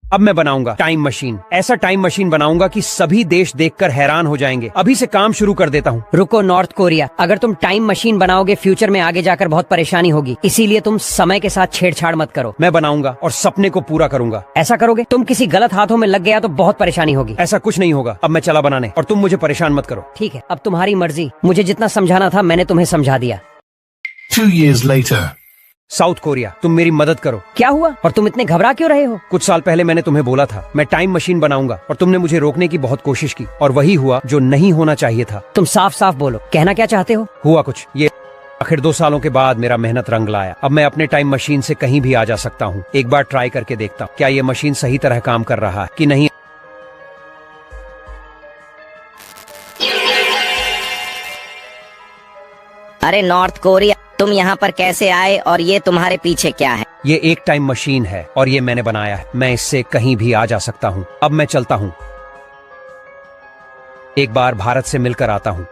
अब मैं बनाऊंगा टाइम मशीन। ऐसा टाइम मशीन बनाऊंगा कि सभी देश देखकर हैरान हो जाएंगे। अभी से काम शुरू कर देता हूँ। रुको नॉर्थ कोरिया, अगर तुम टाइम मशीन बनाओगे फ्यूचर में आगे जाकर बहुत परेशानी होगी, इसीलिए तुम समय के साथ छेड़छाड़ मत करो। मैं बनाऊंगा और सपने को पूरा करूंगा। ऐसा करोगे तुम किसी गलत हाथों में लग गया तो बहुत परेशानी होगी। ऐसा कुछ नहीं होगा। अब मैं चला बनाने और तुम मुझे परेशान मत करो। ठीक है, अब तुम्हारी मर्जी। मुझे जितना समझाना था मैंने तुम्हें समझा दिया। 2 years later. साउथ कोरिया, तुम मेरी मदद करो। क्या हुआ और तुम इतने घबरा क्यों रहे हो? कुछ साल पहले मैंने तुम्हें बोला था मैं टाइम मशीन बनाऊंगा और तुमने मुझे रोकने की बहुत कोशिश की और वही हुआ जो नहीं होना चाहिए था। तुम साफ साफ बोलो, कहना क्या चाहते हो? हुआ कुछ ये, आखिर 2 सालों के बाद मेरा मेहनत रंग लाया। अब मैं अपने टाइम मशीन से कहीं भी आ जा सकता हूँ। एक बार ट्राई करके देखता हूँ क्या ये मशीन सही तरह काम कर रहा है कि नहीं। अरे नॉर्थ कोरिया, तुम यहाँ पर कैसे आए और ये तुम्हारे पीछे क्या है? ये एक टाइम मशीन है और ये मैंने बनाया है। मैं इससे कहीं भी आ जा सकता हूँ। अब मैं चलता हूँ। एक बार भारत से मिलकर आता हूँ।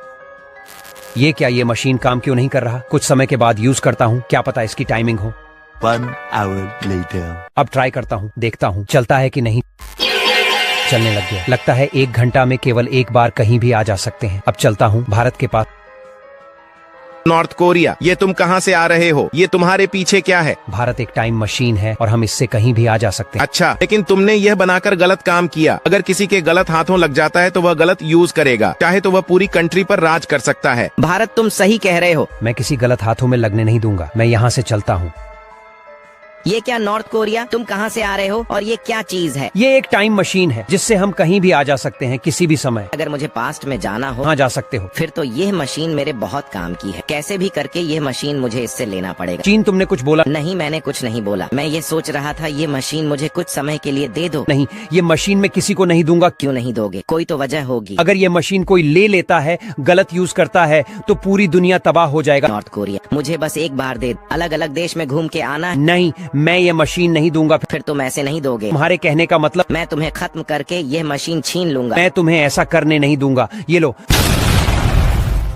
ये क्या, ये मशीन काम क्यों नहीं कर रहा? कुछ समय के बाद यूज करता हूँ, क्या पता इसकी टाइमिंग हो। 1 hour later. अब ट्राई करता हूँ, देखता हूँ चलता है कि नहीं। चलने लग गया। लगता है 1 घंटा में केवल एक बार कहीं भी आ जा सकते हैं। अब चलता हूँ भारत के पास। नॉर्थ कोरिया, ये तुम कहाँ से आ रहे हो? ये तुम्हारे पीछे क्या है? भारत एक टाइम मशीन है और हम इससे कहीं भी आ जा सकते हैं। अच्छा, लेकिन तुमने यह बनाकर गलत काम किया। अगर किसी के गलत हाथों लग जाता है तो वह गलत यूज करेगा, चाहे तो वह पूरी कंट्री पर राज कर सकता है। भारत, तुम सही कह रहे हो। मैं किसी गलत हाथों में लगने नहीं दूंगा। मैं यहाँ से चलता हूँ। ये क्या नॉर्थ कोरिया, तुम कहाँ से आ रहे हो और ये क्या चीज है? ये एक टाइम मशीन है जिससे हम कहीं भी आ जा सकते हैं किसी भी समय। अगर मुझे पास्ट में जाना हो, हाँ जा सकते हो। फिर तो यह मशीन मेरे बहुत काम की है। कैसे भी करके यह मशीन मुझे इससे लेना पड़ेगा। चीन, तुमने कुछ बोला? नहीं, मैंने कुछ नहीं बोला। मैं ये सोच रहा था ये मशीन मुझे कुछ समय के लिए दे दो। नहीं, ये मशीन मैं किसी को नहीं दूंगा। क्यों नहीं दोगे? कोई तो वजह होगी। अगर ये मशीन कोई ले लेता है, गलत यूज करता है तो पूरी दुनिया तबाह हो जाएगा। नॉर्थ कोरिया, मुझे बस एक बार दे। अलग अलग देश में घूम के आना है। नहीं, मैं ये मशीन नहीं दूंगा। फिर तुम ऐसे नहीं दोगे। तुम्हारे कहने का मतलब? मैं तुम्हें खत्म करके यह मशीन छीन लूंगा। मैं तुम्हें ऐसा करने नहीं दूंगा। ये लो।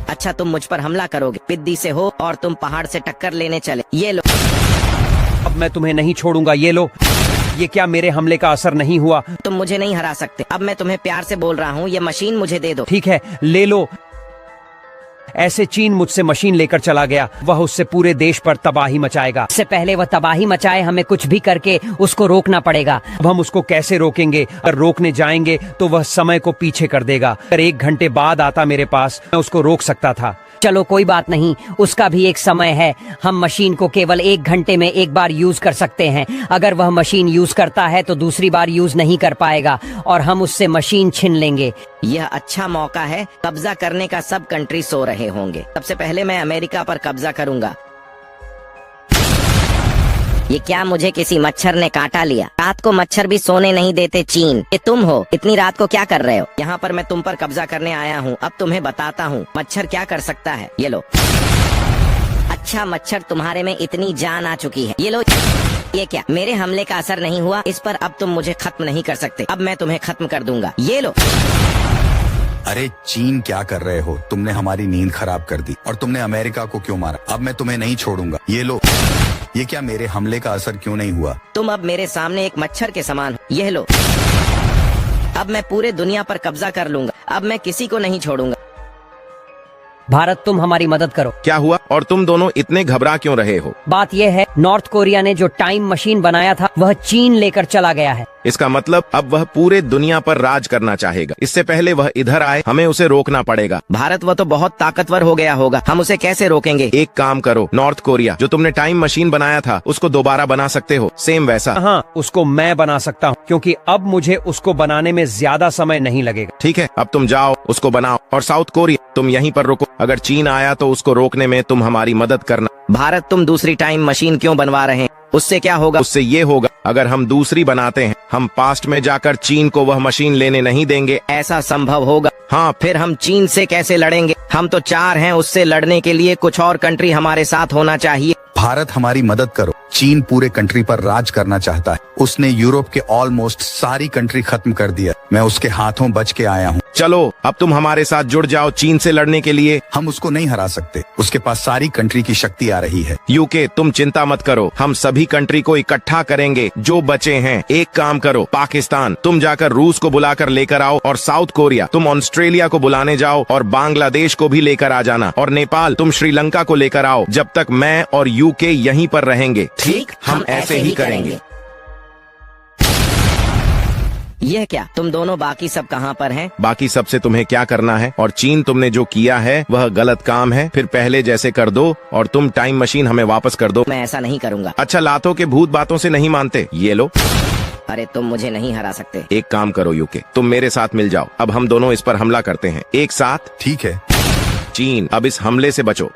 अच्छा, तुम मुझ पर हमला करोगे? पिद्दी से हो और तुम पहाड़ से टक्कर लेने चले। ये लो। अब मैं तुम्हें नहीं छोड़ूंगा। ये लो। ये क्या, मेरे हमले का असर नहीं हुआ? तुम मुझे नहीं हरा सकते। अब मैं तुम्हें प्यार से बोल रहा हूँ, ये मशीन मुझे दे दो। ठीक है, ले लो। ऐसे चीन मुझसे मशीन लेकर चला गया। वह उससे पूरे देश पर तबाही मचाएगा। इससे पहले वह तबाही मचाए, हमें कुछ भी करके उसको रोकना पड़ेगा। अब हम उसको कैसे रोकेंगे? अगर रोकने जाएंगे तो वह समय को पीछे कर देगा। अगर 1 घंटे बाद आता मेरे पास, मैं उसको रोक सकता था। चलो कोई बात नहीं, उसका भी एक समय है। हम मशीन को केवल 1 घंटे में एक बार यूज कर सकते हैं। अगर वह मशीन यूज करता है तो दूसरी बार यूज नहीं कर पाएगा और हम उससे मशीन छीन लेंगे। यह अच्छा मौका है कब्जा करने का। सब कंट्री सो रहे होंगे। सबसे पहले मैं अमेरिका पर कब्जा करूंगा। ये क्या, मुझे किसी मच्छर ने काटा लिया? रात को मच्छर भी सोने नहीं देते। चीन, ये तुम हो? इतनी रात को क्या कर रहे हो? यहाँ पर मैं तुम पर कब्जा करने आया हूँ। अब तुम्हें बताता हूँ मच्छर क्या कर सकता है। ये लो। अच्छा मच्छर, तुम्हारे में इतनी जान आ चुकी है। ये लो। ये क्या, मेरे हमले का असर नहीं हुआ इस पर? अब तुम मुझे खत्म नहीं कर सकते। अब मैं तुम्हें खत्म कर दूंगा। ये लो। अरे चीन, क्या कर रहे हो? तुमने हमारी नींद खराब कर दी और तुमने अमेरिका को क्यों मारा? अब मैं तुम्हें नहीं छोड़ूंगा। ये लो। ये क्या, मेरे हमले का असर क्यों नहीं हुआ? तुम अब मेरे सामने एक मच्छर के समान हो। यह लो। अब मैं पूरे दुनिया पर कब्जा कर लूंगा। अब मैं किसी को नहीं छोड़ूंगा। भारत, तुम हमारी मदद करो। क्या हुआ और तुम दोनों इतने घबरा क्यों रहे हो? बात यह है, नॉर्थ कोरिया ने जो टाइम मशीन बनाया था वह चीन लेकर चला गया है। इसका मतलब अब वह पूरे दुनिया पर राज करना चाहेगा। इससे पहले वह इधर आए, हमें उसे रोकना पड़ेगा। भारत, वह तो बहुत ताकतवर हो गया होगा। हम उसे कैसे रोकेंगे? एक काम करो नॉर्थ कोरिया, जो तुमने टाइम मशीन बनाया था उसको दोबारा बना सकते हो, सेम वैसा। हाँ, उसको मैं बना सकता हूँ क्योंकि अब मुझे उसको बनाने में ज्यादा समय नहीं लगेगा। ठीक है, अब तुम जाओ, उसको बनाओ। और साउथ कोरिया, तुम यहीं पर रुको। अगर चीन आया तो उसको रोकने में तुम हमारी मदद करना। भारत, तुम दूसरी टाइम मशीन क्यों बनवा रहे हैं? उससे क्या होगा? उससे ये होगा, अगर हम दूसरी बनाते हैं, हम पास्ट में जाकर चीन को वह मशीन लेने नहीं देंगे। ऐसा संभव होगा? हाँ। फिर हम चीन से कैसे लड़ेंगे? हम तो 4 हैं। उससे लड़ने के लिए कुछ और कंट्री हमारे साथ होना चाहिए। भारत, हमारी मदद करो। चीन पूरे कंट्री पर राज करना चाहता है। उसने यूरोप के ऑलमोस्ट सारी कंट्री खत्म कर दिया। मैं उसके हाथों बच के आया हूँ। चलो अब तुम हमारे साथ जुड़ जाओ चीन से लड़ने के लिए। हम उसको नहीं हरा सकते, उसके पास सारी कंट्री की शक्ति आ रही है। यूके तुम चिंता मत करो, हम सभी कंट्री को इकट्ठा करेंगे जो बचे हैं। एक काम करो, पाकिस्तान तुम जाकर रूस को बुलाकर लेकर आओ, और साउथ कोरिया तुम ऑस्ट्रेलिया को बुलाने जाओ, और बांग्लादेश को भी लेकर आ जाना, और नेपाल तुम श्रीलंका को लेकर आओ। जब तक मैं और यूके यहीं पर रहेंगे। ठीक, हम ऐसे ही करेंगे। यह क्या, तुम दोनों बाकी सब कहाँ पर हैं? बाकी सबसे तुम्हें क्या करना है, और चीन तुमने जो किया है वह गलत काम है। फिर पहले जैसे कर दो और तुम टाइम मशीन हमें वापस कर दो। मैं ऐसा नहीं करूँगा। अच्छा, लातों के भूत बातों से नहीं मानते, ये लो। अरे तुम मुझे नहीं हरा सकते। एक काम करो यूके, तुम मेरे साथ मिल जाओ। अब हम दोनों इस पर हमला करते हैं एक साथ। ठीक है। चीन अब इस हमले से बचो।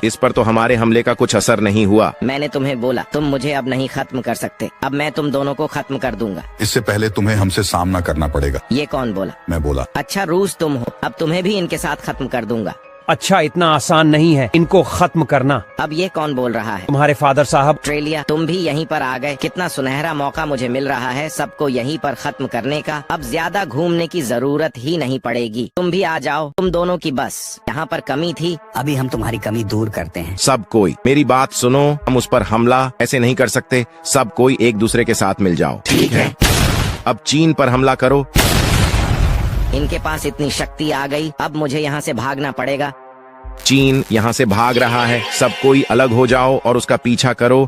इस पर तो हमारे हमले का कुछ असर नहीं हुआ। मैंने तुम्हें बोला तुम मुझे अब नहीं खत्म कर सकते। अब मैं तुम दोनों को खत्म कर दूंगा। इससे पहले तुम्हें हमसे सामना करना पड़ेगा। ये कौन बोला? मैं बोला। अच्छा, रूस तुम हो, अब तुम्हें भी इनके साथ खत्म कर दूंगा। अच्छा, इतना आसान नहीं है इनको खत्म करना। अब ये कौन बोल रहा है? तुम्हारे फादर साहब। ऑस्ट्रेलिया तुम भी यहीं पर आ गए। कितना सुनहरा मौका मुझे मिल रहा है सबको यहीं पर खत्म करने का। अब ज्यादा घूमने की जरूरत ही नहीं पड़ेगी। तुम भी आ जाओ, तुम दोनों की बस यहाँ पर कमी थी, अभी हम तुम्हारी कमी दूर करते हैं। सब कोई मेरी बात सुनो, हम उस पर हमला ऐसे नहीं कर सकते। सब कोई एक दूसरे के साथ मिल जाओ। ठीक है। अब चीन पर हमला करो। इनके पास इतनी शक्ति आ गई, अब मुझे यहाँ से भागना पड़ेगा। चीन यहाँ से भाग रहा है, सब कोई अलग हो जाओ और उसका पीछा करो।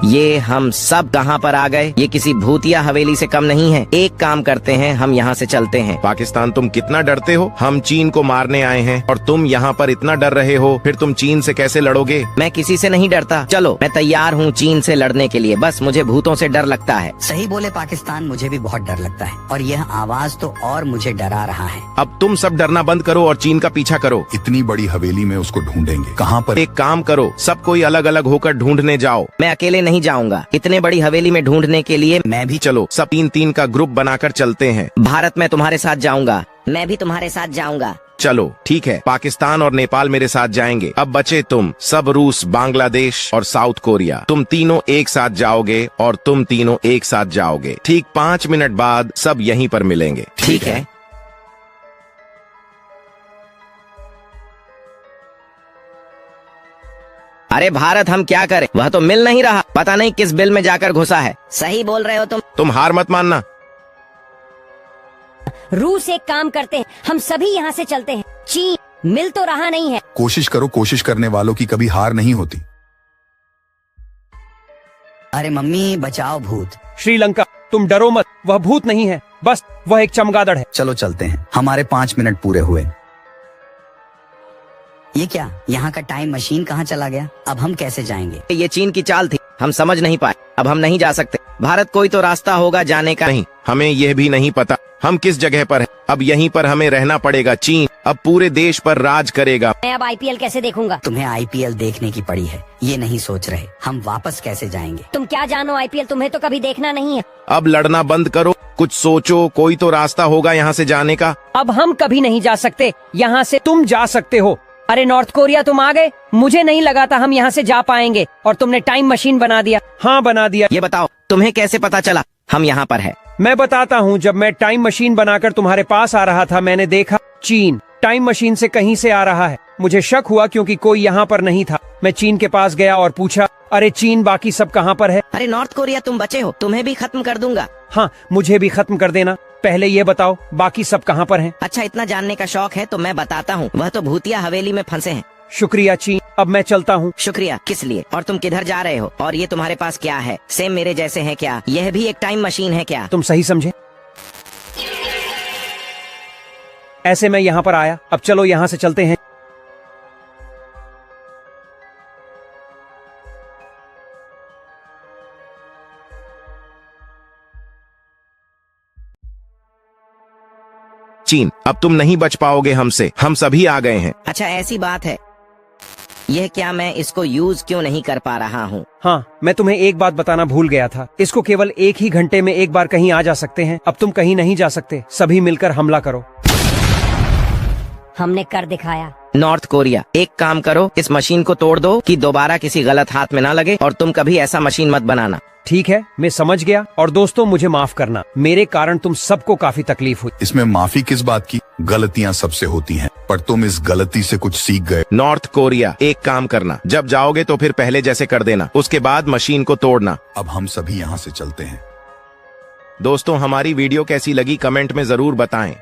ये हम सब कहाँ पर आ गए? ये किसी भूतिया हवेली से कम नहीं है। एक काम करते हैं, हम यहाँ से चलते हैं। पाकिस्तान तुम कितना डरते हो, हम चीन को मारने आए हैं और तुम यहाँ पर इतना डर रहे हो, फिर तुम चीन से कैसे लड़ोगे? मैं किसी से नहीं डरता। चलो, मैं तैयार हूँ चीन से लड़ने के लिए, बस मुझे भूतों से डर लगता है। सही बोले पाकिस्तान, मुझे भी बहुत डर लगता है, और यह आवाज तो और मुझे डरा रहा है। अब तुम सब डरना बंद करो और चीन का पीछा करो। इतनी बड़ी हवेली में उसको ढूंढेंगे कहाँ पर? एक काम करो, सब कोई अलग अलग होकर ढूंढने जाओ। मैं अकेले नहीं जाऊंगा, इतने बड़ी हवेली में ढूंढने के लिए मैं भी। चलो, सब 3-3 का ग्रुप बनाकर चलते हैं। भारत मैं तुम्हारे साथ जाऊंगा। मैं भी तुम्हारे साथ जाऊंगा। चलो ठीक है, पाकिस्तान और नेपाल मेरे साथ जाएंगे। अब बचे तुम सब, रूस, बांग्लादेश और साउथ कोरिया। तुम तीनों एक साथ जाओगे और तुम तीनों एक साथ जाओगे। ठीक 5 मिनट बाद सब यहीं पर मिलेंगे। ठीक है। अरे भारत, हम क्या करें? वह तो मिल नहीं रहा, पता नहीं किस बिल में जाकर घुसा है। सही बोल रहे हो तुम हार मत मानना। रूस, एक काम करते हैं, हम सभी यहाँ से चलते हैं। चीन मिल तो रहा नहीं है। कोशिश करो, कोशिश करने वालों की कभी हार नहीं होती। अरे मम्मी, बचाओ भूत। श्रीलंका तुम डरो मत, वह भूत नहीं है, बस वह एक चमगादड़ है। चलो चलते हैं, हमारे 5 मिनट पूरे हुए। ये क्या, यहाँ का टाइम मशीन कहाँ चला गया? अब हम कैसे जाएंगे? ये चीन की चाल थी, हम समझ नहीं पाए। अब हम नहीं जा सकते। भारत, कोई तो रास्ता होगा जाने का। नहीं, हमें यह भी नहीं पता हम किस जगह पर हैं। अब यहीं पर हमें रहना पड़ेगा। चीन अब पूरे देश पर राज करेगा। मैं अब आईपीएल कैसे देखूंगा? तुम्हें आईपीएल देखने की पड़ी है, ये नहीं सोच रहे हम वापस कैसे जाएंगे। तुम क्या जानो आईपीएल, तुम्हें तो कभी देखना नहीं है। अब लड़ना बंद करो, कुछ सोचो, कोई तो रास्ता होगा यहाँ से जाने का। अब हम कभी नहीं जा सकते यहाँ से, तुम जा सकते हो। अरे नॉर्थ कोरिया तुम आ गए, मुझे नहीं लगा था हम यहाँ से जा पाएंगे, और तुमने टाइम मशीन बना दिया। हाँ, बना दिया। ये बताओ, तुम्हें कैसे पता चला हम यहाँ पर है? मैं बताता हूँ, जब मैं टाइम मशीन बनाकर तुम्हारे पास आ रहा था, मैंने देखा चीन टाइम मशीन से कहीं से आ रहा है। मुझे शक हुआ क्योंकि कोई यहाँ पर नहीं था। मैं चीन के पास गया और पूछा, अरे चीन, बाकी सब कहाँ पर है? अरे नॉर्थ कोरिया, तुम बचे हो, तुम्हें भी खत्म कर दूंगा। हाँ, मुझे भी खत्म कर देना। पहले ये बताओ, बाकी सब कहाँ पर हैं? अच्छा, इतना जानने का शौक है तो मैं बताता हूँ। वह तो भूतिया हवेली में फंसे हैं। शुक्रिया चीन, अब मैं चलता हूँ। शुक्रिया किस लिए? और तुम किधर जा रहे हो? और ये तुम्हारे पास क्या है? सेम मेरे जैसे है क्या? यह भी एक टाइम मशीन है क्या? तुम सही समझे। ऐसे मैं यहाँ पर आया। अब चलो यहाँ से चलते हैं। चीन, अब तुम नहीं बच पाओगे हमसे, हम सभी आ गए हैं। अच्छा, ऐसी बात है। यह क्या, मैं इसको यूज क्यों नहीं कर पा रहा हूँ? हाँ, मैं तुम्हें एक बात बताना भूल गया था। इसको केवल एक ही घंटे में एक बार कहीं आ जा सकते हैं। अब तुम कहीं नहीं जा सकते, सभी मिलकर हमला करो। हमने कर दिखाया। नॉर्थ कोरिया, एक काम करो, इस मशीन को तोड़ दो कि दोबारा किसी गलत हाथ में ना लगे, और तुम कभी ऐसा मशीन मत बनाना। ठीक है, मैं समझ गया। और दोस्तों मुझे माफ करना, मेरे कारण तुम सबको काफी तकलीफ हुई। इसमें माफी किस बात की? गलतियाँ सबसे होती हैं, पर तुम इस गलती से कुछ सीख गए। नॉर्थ कोरिया, एक काम करना, जब जाओगे तो फिर पहले जैसे कर देना, उसके बाद मशीन को तोड़ना। अब हम सभी यहाँ से चलते हैं। दोस्तों हमारी वीडियो कैसी लगी कमेंट में जरूर बताएं।